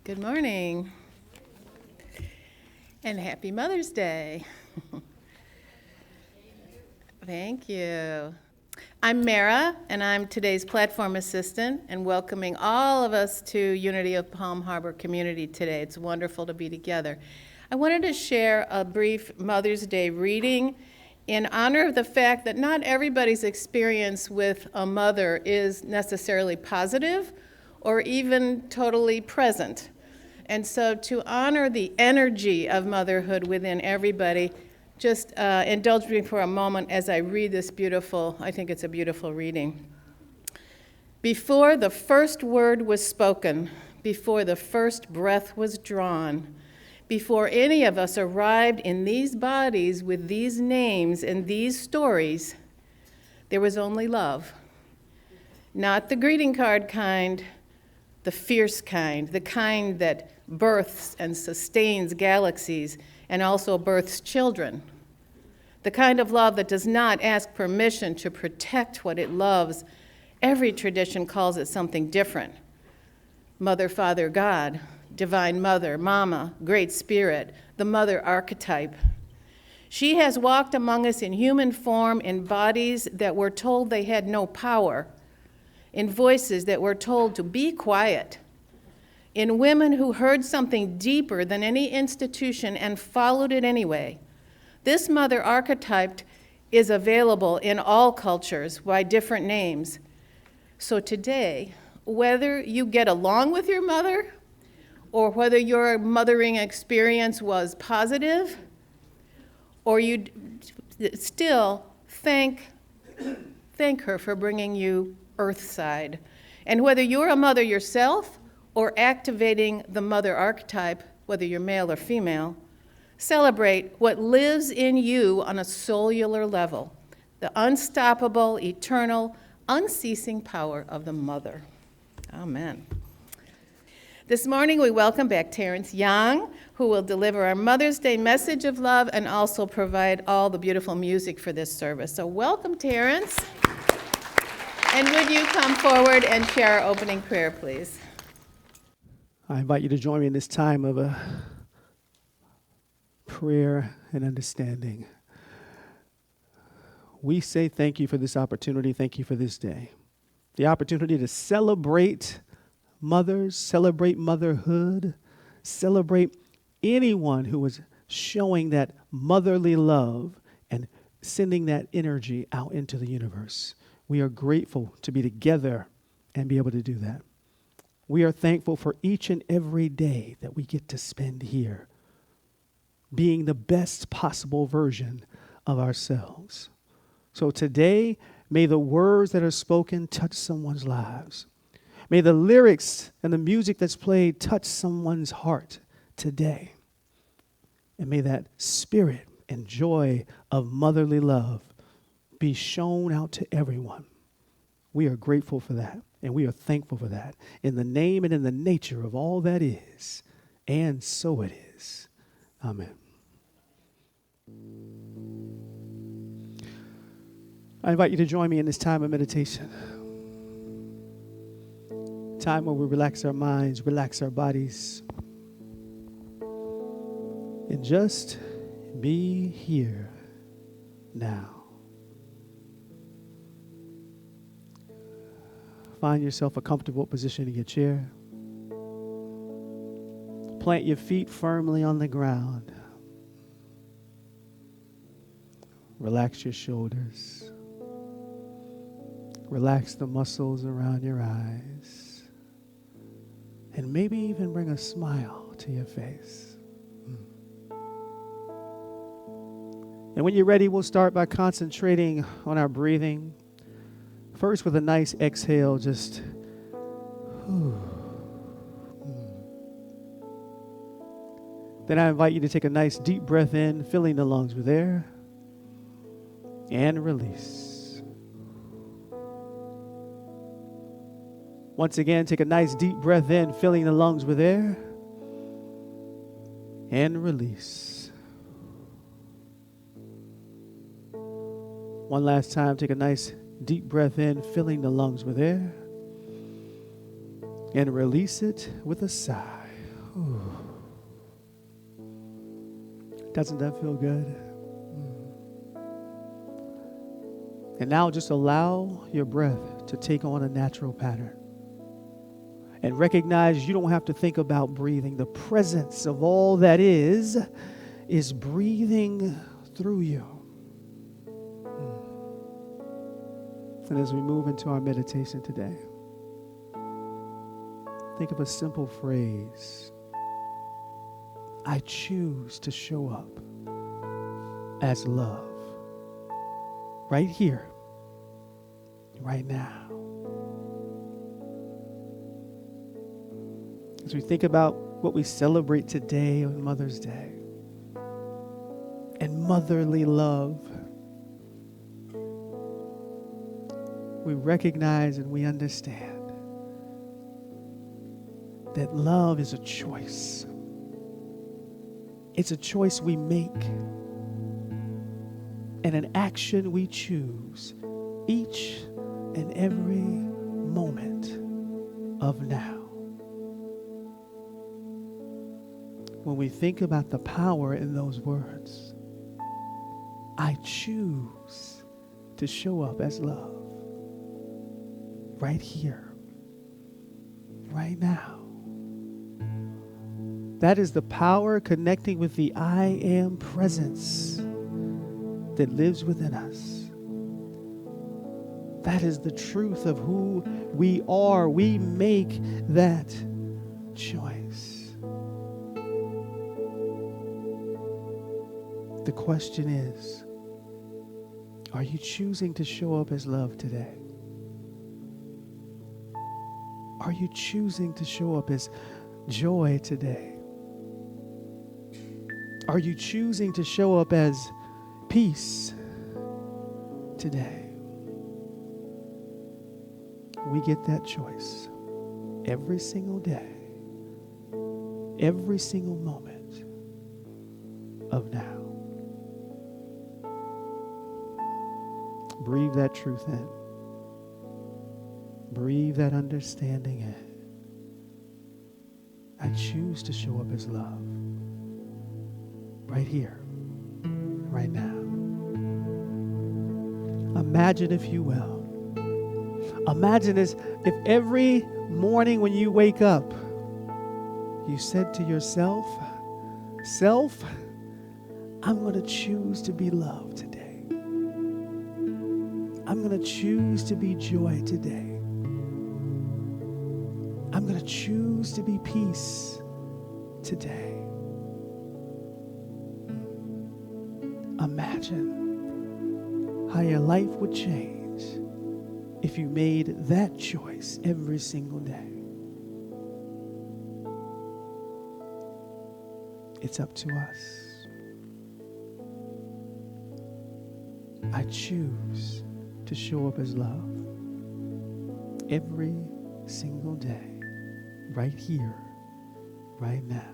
Good morning, and happy Mother's Day. Thank you. I'm Mara, and I'm today's platform assistant, and welcoming all of us to Unity of Palm Harbor community today. It's wonderful to be together. I wanted to share a brief Mother's Day reading in honor of the fact that not everybody's experience with a mother is necessarily positive or even totally present. And so to honor the energy of motherhood within everybody, just indulge me for a moment as I read this beautiful, I think it's a beautiful reading. Before the first word was spoken, before the first breath was drawn, before any of us arrived in these bodies with these names and these stories, there was only love. Not the greeting card kind, the fierce kind, the kind that births and sustains galaxies and also births children. The kind of love that does not ask permission to protect what it loves. Every tradition calls it something different. Mother, Father, God, Divine Mother, Mama, Great Spirit, the Mother archetype. She has walked among us in human form in bodies that were told they had no power, in voices that were told to be quiet, in women who heard something deeper than any institution and followed it anyway. This mother archetype is available in all cultures by different names. So today, whether you get along with your mother or whether your mothering experience was positive, or you still thank her for bringing you earthside. And whether you're a mother yourself or activating the mother archetype, whether you're male or female, celebrate what lives in you on a cellular level, the unstoppable, eternal, unceasing power of the mother. Amen. This morning we welcome back Terrence Young, who will deliver our Mother's Day message of love and also provide all the beautiful music for this service. So welcome, Terrence. And would you come forward and share our opening prayer, please? I invite you to join me in this time of a prayer and understanding. We say thank you for this opportunity. Thank you for this day. The opportunity to celebrate mothers, celebrate motherhood, celebrate anyone who is showing that motherly love and sending that energy out into the universe. We are grateful to be together and be able to do that. We are thankful for each and every day that we get to spend here, being the best possible version of ourselves. So today, may the words that are spoken touch someone's lives. May the lyrics and the music that's played touch someone's heart today. And may that spirit and joy of motherly love be shown out to everyone. We are grateful for that, and we are thankful for that, in the name and in the nature of all that is, and so it is. Amen. I invite you to join me in this time of meditation. Time where we relax our minds, relax our bodies, and just be here now. Find yourself a comfortable position in your chair. Plant your feet firmly on the ground. Relax your shoulders. Relax the muscles around your eyes. And maybe even bring a smile to your face. And when you're ready, we'll start by concentrating on our breathing. First, with a nice exhale, just Then I invite you to take a nice deep breath in, filling the lungs with air, and release. Once again, take a nice deep breath in, filling the lungs with air, and release. One last time, take a nice deep breath in, filling the lungs with air, and release it with a sigh. Doesn't that feel good? And now just allow your breath to take on a natural pattern. And recognize you don't have to think about breathing. The presence of all that is breathing through you. And as we move into our meditation today, think of a simple phrase. I choose to show up as love. Right here, right now. As we think about what we celebrate today on Mother's Day and motherly love, we recognize and we understand that love is a choice. It's a choice we make and an action we choose each and every moment of now. When we think about the power in those words, I choose to show up as love right here, right now. That is the power connecting with the I am presence that lives within us. That is the truth of who we are. We make that choice. The question is, are you choosing to show up as love today? Are you choosing to show up as joy today? Are you choosing to show up as peace today? We get that choice every single day, every single moment of now. Breathe that truth in. Breathe that understanding in. I choose to show up as love right here, right now. Imagine, if you will, imagine as if every morning when you wake up, you said to yourself, self, I'm going to choose to be love today. I'm going to choose to be joy today. I'm going to choose to be peace today. Imagine how your life would change if you made that choice every single day. It's up to us. I choose to show up as love every single day, right here, right now.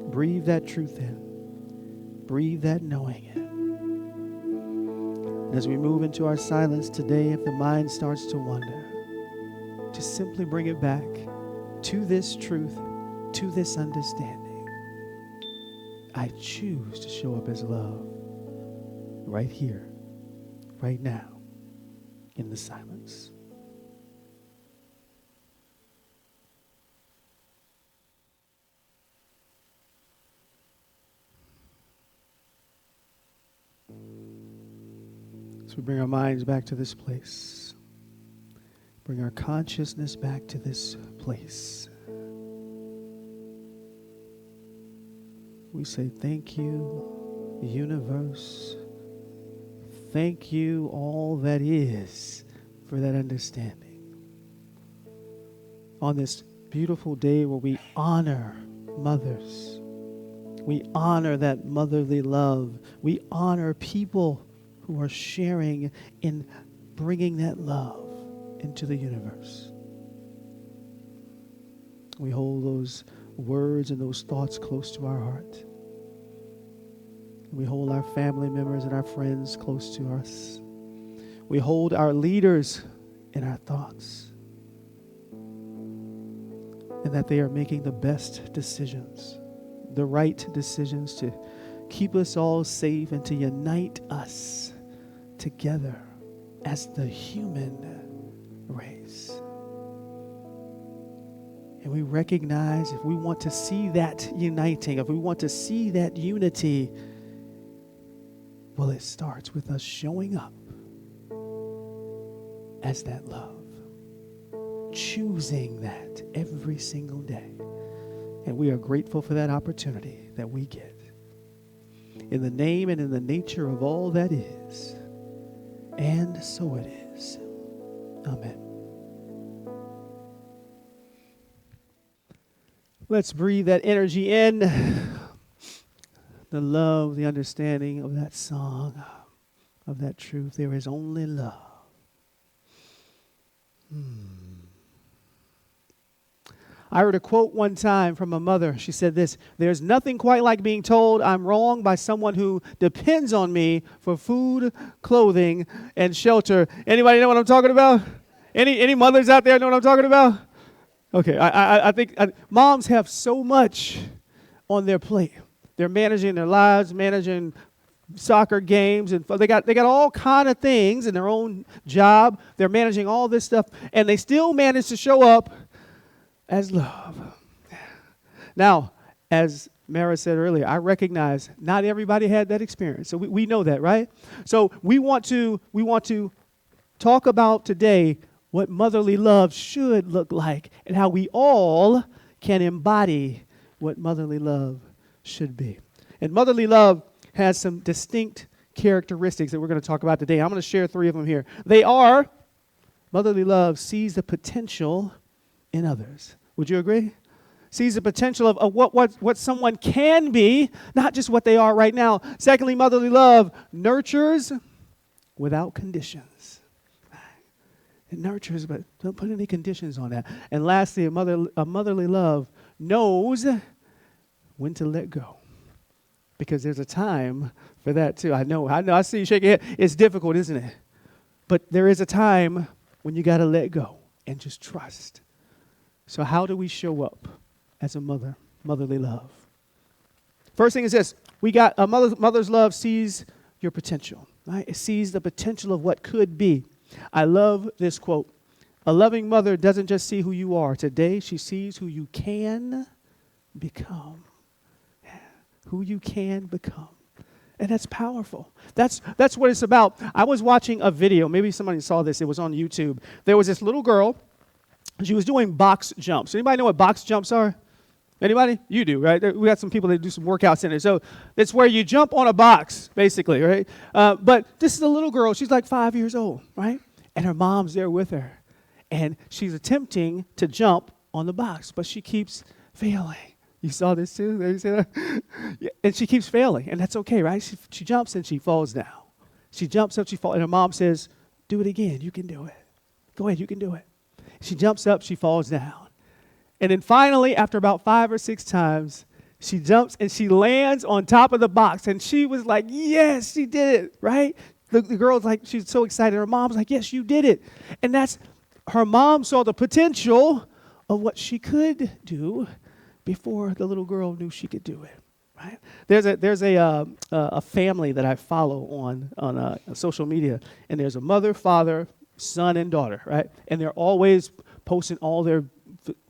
Breathe that truth in. Breathe that knowing in. And as we move into our silence today, if the mind starts to wander, just simply bring it back to this truth, to this understanding. I choose to show up as love right here, right now, in the silence. So we bring our minds back to this place. Bring our consciousness back to this place. We say thank you, universe. Thank you, all that is, for that understanding. On this beautiful day where we honor mothers, we honor that motherly love, we honor people who are sharing in bringing that love into the universe. We hold those words and those thoughts close to our heart. We hold our family members and our friends close to us. We hold our leaders in our thoughts. and that they are making the best decisions, the right decisions to keep us all safe and to unite us together as the human race. And we recognize if we want to see that uniting, if we want to see that unity, well, it starts with us showing up as that love, choosing that every single day. And we are grateful for that opportunity that we get. In the name and in the nature of all that is, and so it is. Amen. Let's breathe that energy in, the love, the understanding of that song, of that truth. There is only love. I heard a quote one time from a mother. She said this: "There's nothing quite like being told I'm wrong by someone who depends on me for food, clothing, and shelter." Anybody know what I'm talking about? Any mothers out there know what I'm talking about? Okay, I think moms have so much on their plate. They're managing their lives, managing soccer games, and they got all kind of things in their own job. They're managing all this stuff, and they still manage to show up as love. Now, as Mara said earlier, I recognize not everybody had that experience. So we know that, right? So we want to talk about today what motherly love should look like and how we all can embody what motherly love should be. And motherly love has some distinct characteristics that we're going to talk about today. I'm going to share 3 of them here. They are: motherly love sees the potential in others. Would you agree? Sees the potential of what someone can be, not just what they are right now. Secondly, motherly love nurtures without conditions. It nurtures, but don't put any conditions on that. And lastly, a motherly love knows when to let go. Because there's a time for that too. I know, I see you shaking your head. It's difficult, isn't it? But there is a time when you got to let go and just trust. So how do we show up as a motherly love? First thing is this: we got a mother's love sees your potential, right? It sees the potential of what could be. I love this quote: "A loving mother doesn't just see who you are today; she sees who you can become." Yeah, who you can become. And that's powerful. That's what it's about. I was watching a video. Maybe somebody saw this. It was on YouTube. There was this little girl. She was doing box jumps. Anybody know what box jumps are? Anybody? You do, right? We got some people that do some workouts in it. So it's where you jump on a box, basically, right? But this is a little girl. She's like 5 years old, right? And her mom's there with her. And she's attempting to jump on the box, but she keeps failing. You saw this too? Did you see that? Yeah, and she keeps failing, and that's okay, right? She jumps and she falls down. She jumps up, she falls, and her mom says, "Do it again. You can do it. Go ahead, you can do it." She jumps up, she falls down. And then finally, after about 5 or 6 times, she jumps and she lands on top of the box. And she was like, yes, she did it, right? The girl's like, she's so excited. Her mom's like, yes, you did it. And that's, her mom saw the potential of what she could do before the little girl knew she could do it, right? There's a family that I follow on social media. And there's a mother, father, son, and daughter, right? And they're always posting all their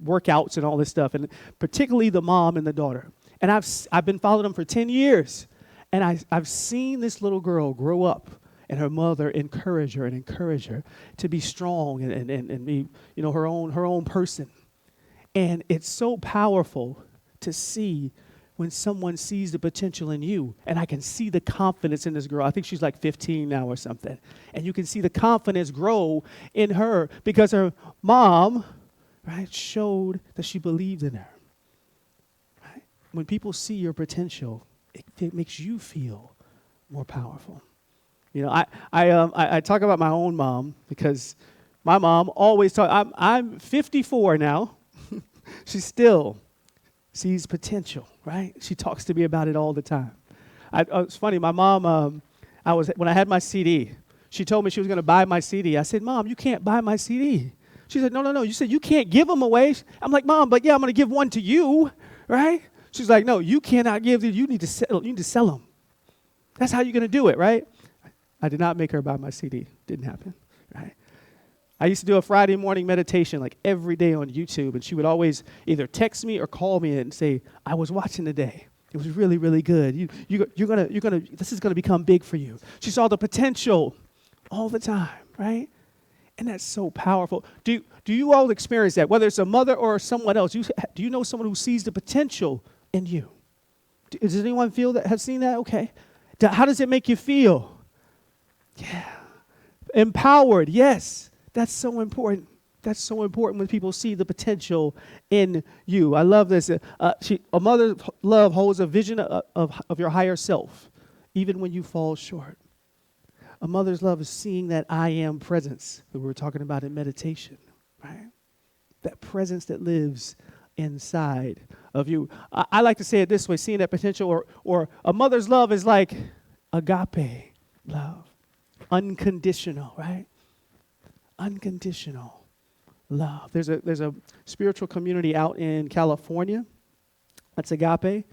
workouts and all this stuff, and particularly the mom and the daughter. And I've been following them for 10 years, and I've seen this little girl grow up, and her mother encourage her to be strong and be, her own person. And it's so powerful to see when someone sees the potential in you. And I can see the confidence in this girl. I think she's like 15 now or something. And you can see the confidence grow in her because her mom, right, showed that she believed in her. Right? When people see your potential, it makes you feel more powerful. I talk about my own mom because my mom always I'm 54 now. She still sees potential, right? She talks to me about it all the time. It's funny, my mom, when I had my CD, she told me she was going to buy my CD. I said, "Mom, you can't buy my CD." She said, no. You said you can't give them away. I'm like, Mom, but yeah, I'm going to give one to you, right? She's like, no, you cannot give these. You need to sell them. That's how you're going to do it, right? I did not make her buy my CD. Didn't happen, right? I used to do a Friday morning meditation like every day on YouTube, and she would always either text me or call me and say, I was watching today. It was really, really good. This is gonna become big for you. She saw the potential all the time, right? And that's so powerful. Do you all experience that? Whether it's a mother or someone else, do you know someone who sees the potential in you? Does anyone feel that, have seen that? Okay. How does it make you feel? Yeah. Empowered, yes. That's so important. That's so important when people see the potential in you. I love this. A mother's love holds a vision of your higher self, even when you fall short. A mother's love is seeing that I am presence that we were talking about in meditation, right? That presence that lives inside of you. I like to say it this way, seeing that potential, or a mother's love is like agape love, unconditional, right? Unconditional love. There's a spiritual community out in California. That's agape,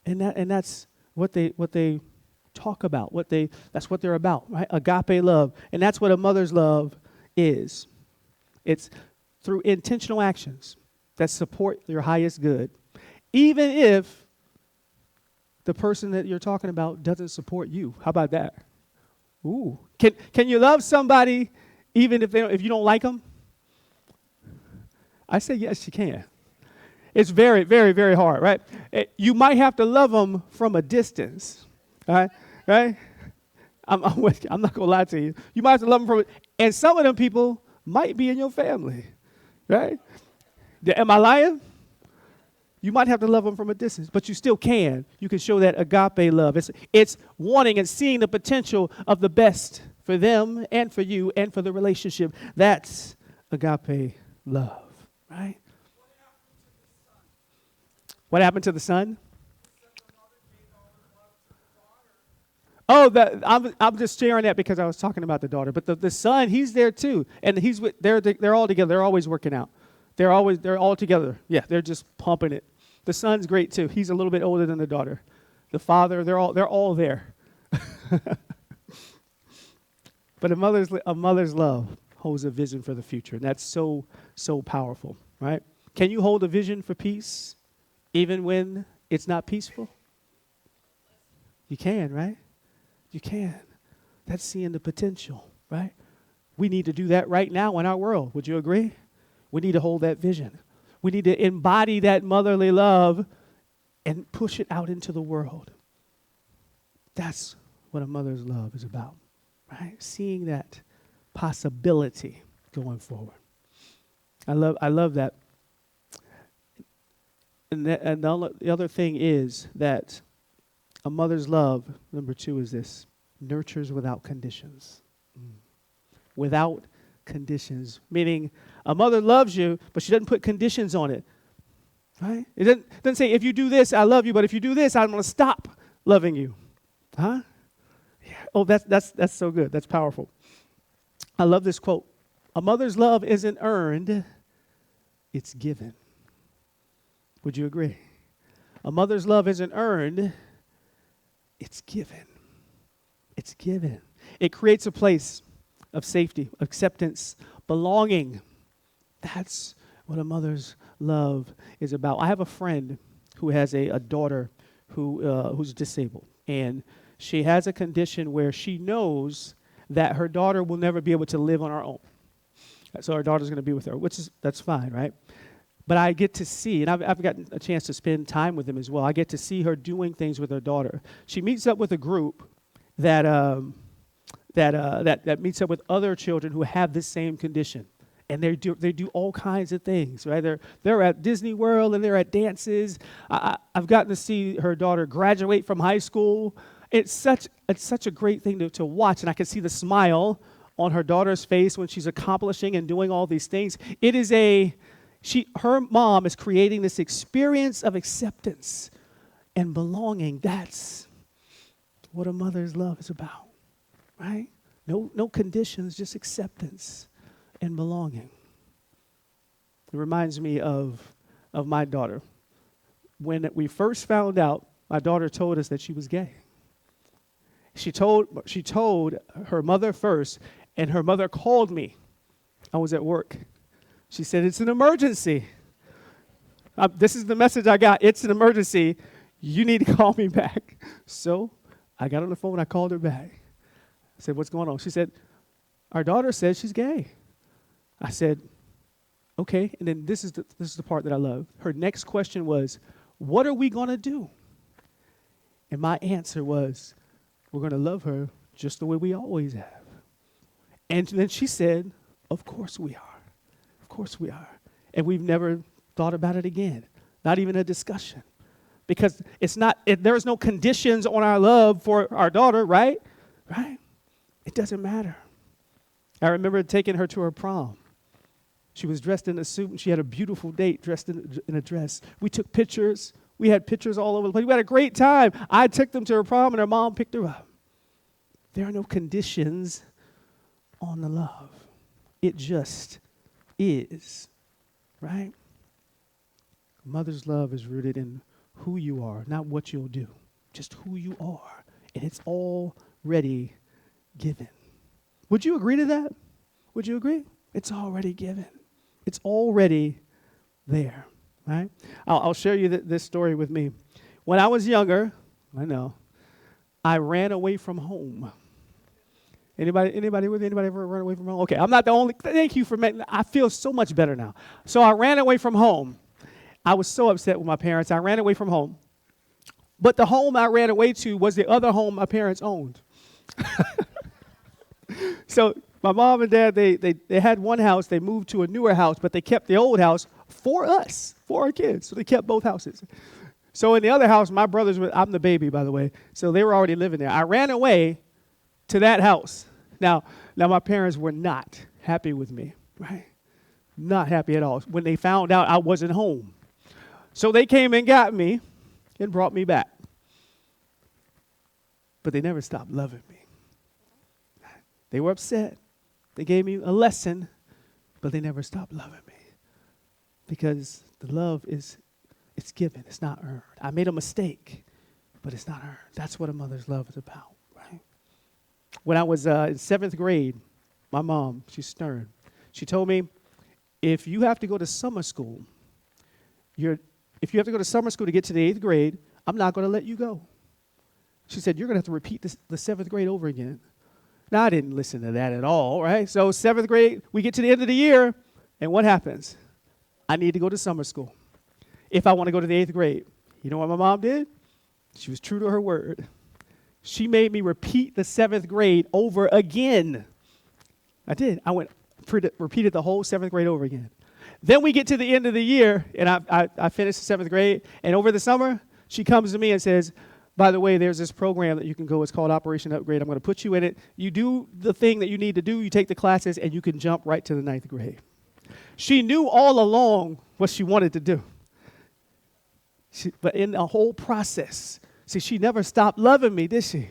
and that's what they talk about. That's what they're about, right? Agape love, and that's what a mother's love is. It's through intentional actions that support your highest good, even if the person that you're talking about doesn't support you. How about that? Ooh, can you love somebody even if you don't like them? I say yes, you can. It's very, very, very hard, right? You might have to love them from a distance, right? I'm not gonna lie to you. You might have to love them and some of them people might be in your family, right? Am I lying? You might have to love them from a distance, but you still can. You can show that agape love. It's wanting and seeing the potential of the best for them and for you and for the relationship. That's agape love, right? What happened to the son? Oh, I'm just sharing that because I was talking about the daughter. But the son, he's there too, and they're all together. They're always working out. They're all together. Yeah, they're just pumping it. The son's great too. He's a little bit older than the daughter. The father, they're all there. But a mother's love holds a vision for the future, and that's so powerful, right? Can you hold a vision for peace even when it's not peaceful? You can, right? You can. That's seeing the potential, right? We need to do that right now in our world. Would you agree? We need to hold that vision. We need to embody that motherly love and push it out into the world. That's what a mother's love is about, right? Seeing that possibility going forward. I love that. And the other thing is that a mother's love, number 2 is this, nurtures without conditions. Without conditions, meaning a mother loves you, but she doesn't put conditions on it, right? It doesn't say, if you do this, I love you, but if you do this, I'm going to stop loving you. Huh? Yeah. Oh, that's so good. That's powerful. I love this quote. A mother's love isn't earned, it's given. Would you agree? A mother's love isn't earned, it's given. It's given. It creates a place of safety, acceptance, belonging. That's what a mother's love is about. I have a friend who has a daughter who's disabled, and she has a condition where she knows that her daughter will never be able to live on her own. So her daughter's going to be with her, that's fine, right? But I get to see, and I've gotten a chance to spend time with them as well. I get to see her doing things with her daughter. She meets up with a group that meets up with other children who have this same condition, and they do all kinds of things, right? They're at Disney World and they're at dances. I've gotten to see her daughter graduate from high school. It's such a great thing to watch, and I can see the smile on her daughter's face when she's accomplishing and doing all these things. It is her mom is creating this experience of acceptance and belonging. That's what a mother's love is about, right? No conditions, just acceptance and belonging. It reminds me of my daughter. When we first found out, my daughter told us that she was gay. She told her mother first, and her mother called me. I was at work. She said, "It's an emergency. This is the message I got. It's an emergency. You need to call me back." So I got on the phone. I called her back. I said, "What's going on?" She said, "Our daughter says she's gay." I said, "Okay." And then this is the part that I love. Her next question was, "What are we going to do?" And my answer was, "We're going to love her just the way we always have." And then she said, "Of course we are. Of course we are." And we've never thought about it again, not even a discussion. Because there's no conditions on our love for our daughter, right? Right? It doesn't matter. I remember taking her to her prom. She was dressed in a suit, and she had a beautiful date dressed in a dress. We took pictures. We had pictures all over the place. We had a great time. I took them to her prom, and her mom picked her up. There are no conditions on the love. It just is, right? Mother's love is rooted in who you are, not what you'll do, just who you are. And it's already given. Would you agree to that? Would you agree? It's already given. It's already there, right? I'll share you this story with me. When I was younger, I ran away from home. Anybody ever run away from home? Okay, I'm not the only. Thank you for making. I feel so much better now. So I ran away from home. I was so upset with my parents. I ran away from home. But the home I ran away to was the other home my parents owned. So my mom and dad, they had one house. They moved to a newer house, but they kept the old house for us, for our kids. So they kept both houses. So in the other house, my brothers were, I'm the baby, by the way, so they were already living there. I ran away to that house. Now my parents were not happy with me, right? Not happy at all when they found out I wasn't home. So they came and got me and brought me back. But they never stopped loving me. They were upset. They gave me a lesson, but they never stopped loving me. Because the love it's given, it's not earned. I made a mistake, but it's not earned. That's what a mother's love is about, right? When I was in 7th grade, my mom, she's stern. She told me, if you have to go to summer school, to get to the 8th grade, I'm not going to let you go. She said, you're going to have to repeat the 7th grade over again. Now, I didn't listen to that at all, right? So 7th grade, we get to the end of the year, and what happens? I need to go to summer school if I want to go to the 8th grade. You know what my mom did? She was true to her word. She made me repeat the 7th grade over again. I did. I repeated the whole 7th grade over again. Then we get to the end of the year, and I finished the 7th grade, and over the summer, she comes to me and says, by the way, there's this program that you can go. It's called Operation Upgrade. I'm going to put you in it. You do the thing that you need to do. You take the classes, and you can jump right to the 9th grade. She knew all along what she wanted to do. But in the whole process, see, she never stopped loving me, did she?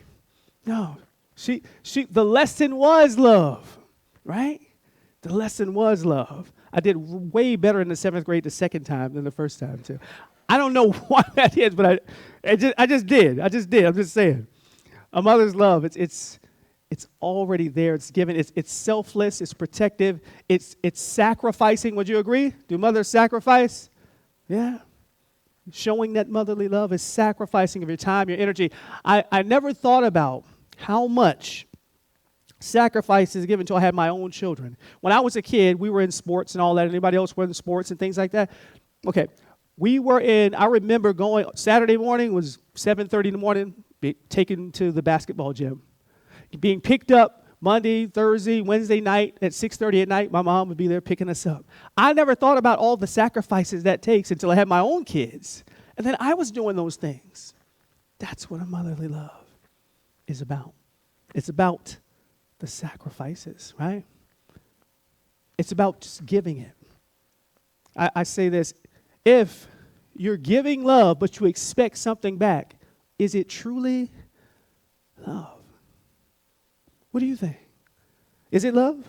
No. The lesson was love, right? The lesson was love. I did way better in the 7th grade the second time than the first time, too. I don't know why that is, but I just did. I'm just saying. A mother's love, it's already there. It's given. It's selfless. It's protective. It's sacrificing. Would you agree? Do mothers sacrifice? Yeah. Showing that motherly love is sacrificing of your time, your energy. I never thought about how much sacrifice is given until I had my own children. When I was a kid, we were in sports and all that. Anybody else were in sports and things like that? Okay. I remember going, Saturday morning was 7:30 in the morning, taken to the basketball gym. Being picked up Monday, Thursday, Wednesday night at 6:30 at night, my mom would be there picking us up. I never thought about all the sacrifices that takes until I had my own kids. And then I was doing those things. That's what a motherly love is about. It's about the sacrifices, right? It's about just giving it. I say this. If you're giving love, but you expect something back, is it truly love? What do you think? Is it love?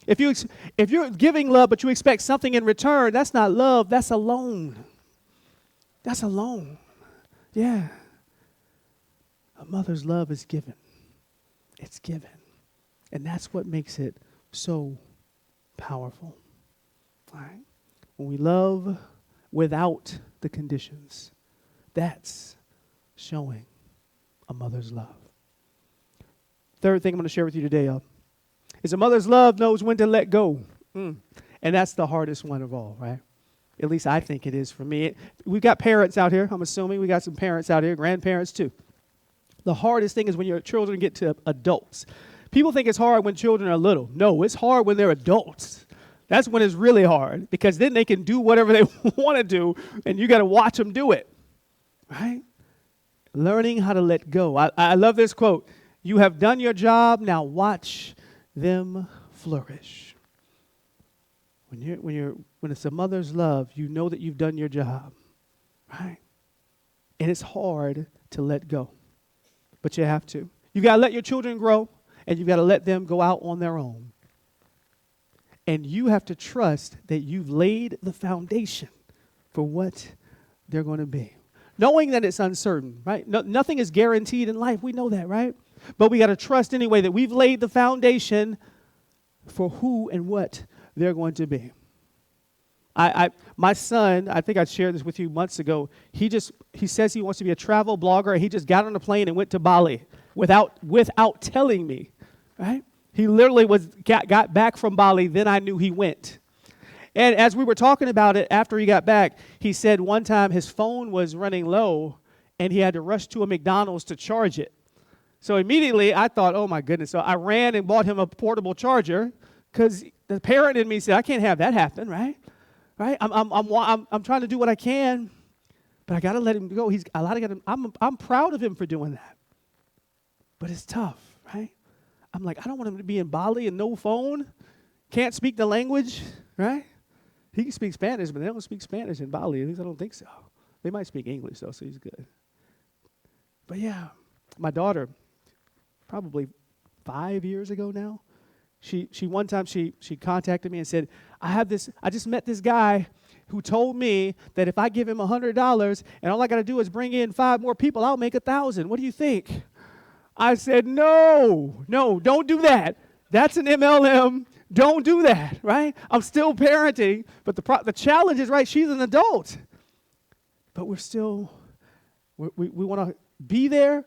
If you're giving love but you expect something in return, that's not love, that's a loan. That's a loan. Yeah. A mother's love is given. It's given. And that's what makes it so powerful. All right? When we love without the conditions, that's showing a mother's love. Third thing I'm going to share with you today is a mother's love knows when to let go. And that's the hardest one of all, right? At least I think it is for me. We've got parents out here. I'm assuming we got some parents out here, grandparents too. The hardest thing is when your children get to adults. People think it's hard when children are little. No, it's hard when they're adults. That's when it's really hard, because then they can do whatever they want to do, and you got to watch them do it, right? Learning how to let go. I love this quote. You have done your job, now watch them flourish. When it's a mother's love, you know that you've done your job, right? And it's hard to let go, but you have to. You got to let your children grow, and you've got to let them go out on their own. And you have to trust that you've laid the foundation for what they're going to be. Knowing that it's uncertain, right? Nothing is guaranteed in life. We know that, right? But we got to trust anyway that we've laid the foundation for who and what they're going to be. My son, I think I shared this with you months ago. He says he wants to be a travel blogger, and he just got on a plane and went to Bali without telling me, right? He literally got back from Bali, then I knew he went. And as we were talking about it after he got back, he said one time his phone was running low and he had to rush to a McDonald's to charge it. So immediately I thought, oh my goodness. So I ran and bought him a portable charger, because the parent in me said, I can't have that happen, right? Right? I'm trying to do what I can, but I got to let him go. I'm proud of him for doing that. But it's tough, right? I'm like, I don't want him to be in Bali and no phone, can't speak the language, right? He can speak Spanish, but they don't speak Spanish in Bali. At least I don't think so. They might speak English, though, so he's good. But yeah, my daughter, probably 5 years ago now, she one time she contacted me and said, I just met this guy who told me that if I give him $100 and all I got to do is bring in 5 more people, I'll make 1,000. What do you think? I said, no, don't do that. That's an MLM. Don't do that, right? I'm still parenting, but the challenge is, right, she's an adult. But we want to be there,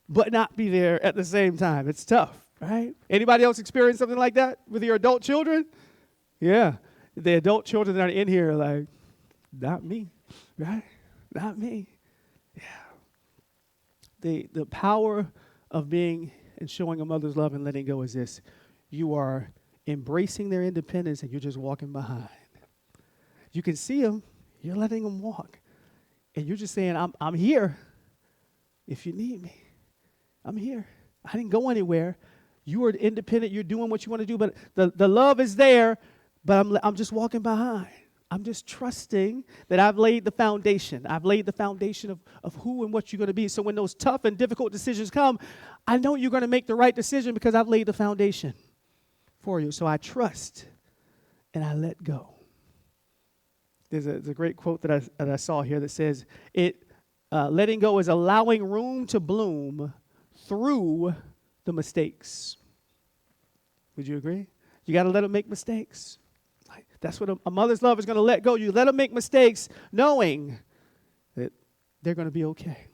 but not be there at the same time. It's tough, right? Anybody else experience something like that with your adult children? Yeah. The adult children that are in here are like, not me, right? Not me. Yeah. The power of being and showing a mother's love and letting go is this. You are embracing their independence and you're just walking behind. You can see them. You're letting them walk. And you're just saying, I'm here if you need me. I'm here. I didn't go anywhere. You are independent. You're doing what you want to do. But the love is there, but I'm just walking behind. I'm just trusting that I've laid the foundation. I've laid the foundation of who and what you're going to be. So when those tough and difficult decisions come, I know you're going to make the right decision because I've laid the foundation for you. So I trust and I let go. There's a great quote that I saw here that says, letting go is allowing room to bloom through the mistakes. Would you agree? You got to let them make mistakes. That's what a mother's love is going to let go. You let them make mistakes knowing that they're going to be okay.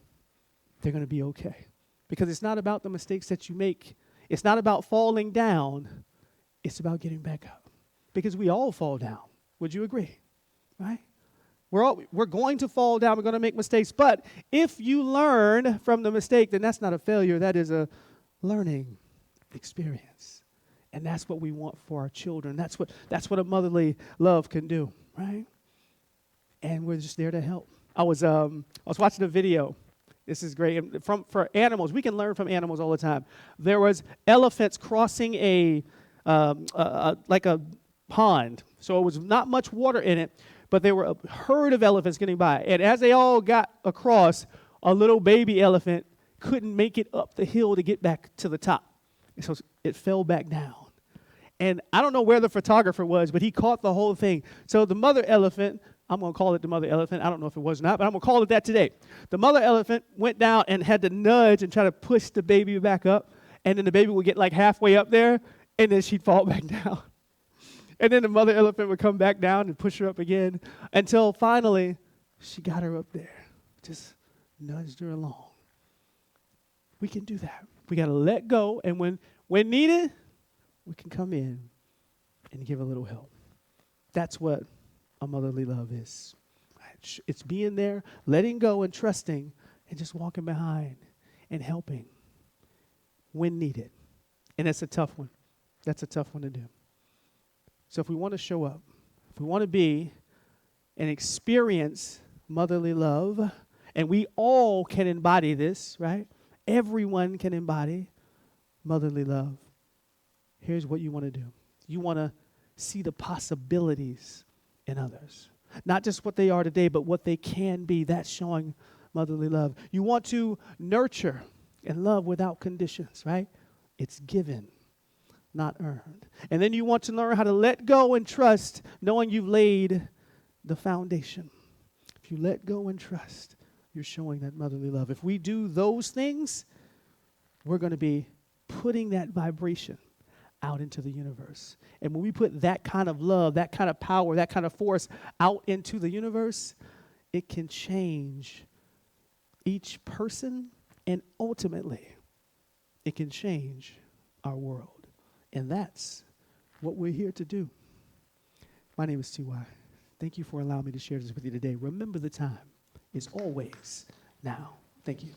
They're going to be okay. Because it's not about the mistakes that you make. It's not about falling down. It's about getting back up. Because we all fall down. Would you agree? Right? We're going to fall down. We're going to make mistakes. But if you learn from the mistake, then that's not a failure. That is a learning experience. And that's what we want for our children. That's what a motherly love can do, right? And we're just there to help. I was watching a video. This is great. For animals, we can learn from animals all the time. There was elephants crossing like a pond. So it was not much water in it, but there were a herd of elephants getting by. And as they all got across, a little baby elephant couldn't make it up the hill to get back to the top. So it fell back down. And I don't know where the photographer was, but he caught the whole thing. So the mother elephant, I'm going to call it the mother elephant. I don't know if it was or not, but I'm going to call it that today. The mother elephant went down and had to nudge and try to push the baby back up. And then the baby would get like halfway up there, and then she'd fall back down. And then the mother elephant would come back down and push her up again until finally she got her up there, just nudged her along. We can do that. We got to let go, and when needed, we can come in and give a little help. That's what a motherly love is. It's being there, letting go and trusting, and just walking behind and helping when needed. And that's a tough one. That's a tough one to do. So if we want to show up, if we want to be and experience motherly love, and we all can embody this, right? Everyone can embody motherly love. Here's what you want to do. You want to see the possibilities in others. Not just what they are today, but what they can be. That's showing motherly love. You want to nurture and love without conditions, right? It's given, not earned. And then you want to learn how to let go and trust, knowing you've laid the foundation. If you let go and trust, you're showing that motherly love. If we do those things, we're going to be putting that vibration out into the universe. And when we put that kind of love, that kind of power, that kind of force out into the universe, it can change each person, and ultimately, it can change our world. And that's what we're here to do. My name is T.Y. Thank you for allowing me to share this with you today. Remember, the time is always now. Thank you.